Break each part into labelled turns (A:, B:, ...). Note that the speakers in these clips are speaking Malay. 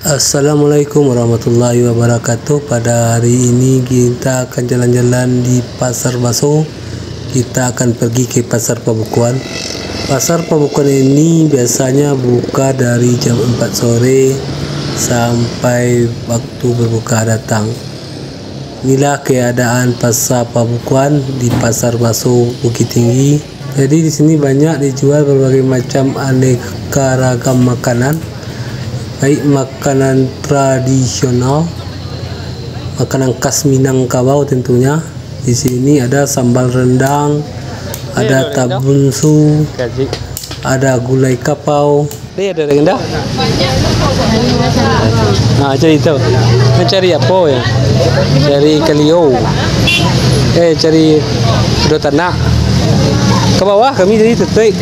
A: Assalamualaikum warahmatullahi wabarakatuh. Pada hari ini kita akan jalan-jalan di Pasar Baso. Kita akan pergi ke Pasar Pabukuan. Pasar Pabukuan ini biasanya buka dari jam 4 sore sampai waktu berbuka datang. Inilah keadaan Pasar Pabukuan di Pasar Baso Bukit Tinggi. Jadi di sini banyak dijual berbagai macam aneka ragam makanan, baik makanan tradisional, makanan khas Minangkabau tentunya. Di sini ada sambal rendang, ada tabunsu, ada gulai kapau. Ini ada rendah. Nah, cari tahu. Mencari apa ya? Cari kalio. Cari kedua tanah. Ke bawah kami jadi tetek.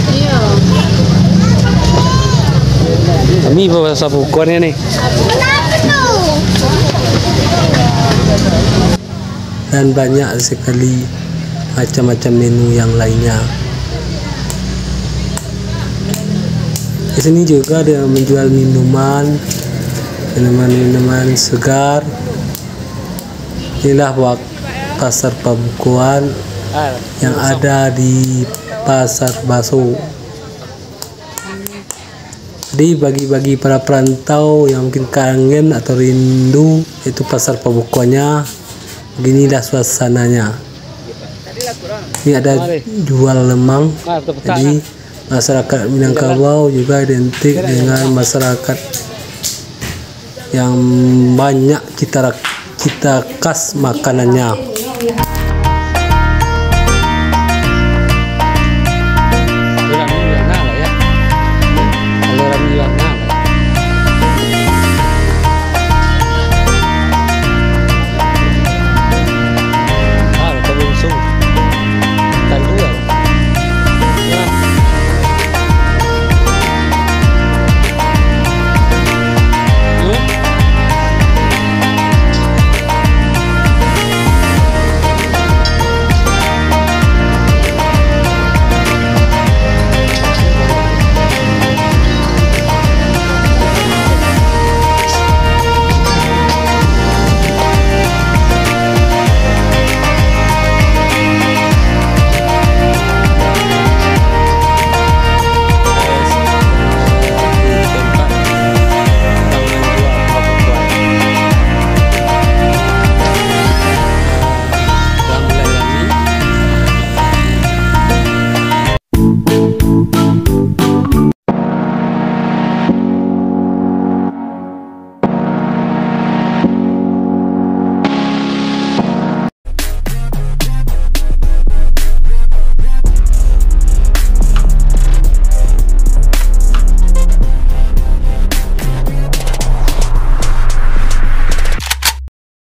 A: Kami bawa sabukannya nih. Dan banyak sekali macam-macam menu yang lainnya. Di sini juga dia menjual minuman segar. Inilah Pasar Pabukuan yang ada di Pasar Baso. Jadi bagi para perantau yang mungkin kangen atau rindu itu Pasar Pabukuannya, beginilah suasananya. Ini ada jual lemang. Jadi masyarakat Minangkabau juga identik dengan masyarakat yang banyak cita khas makanannya.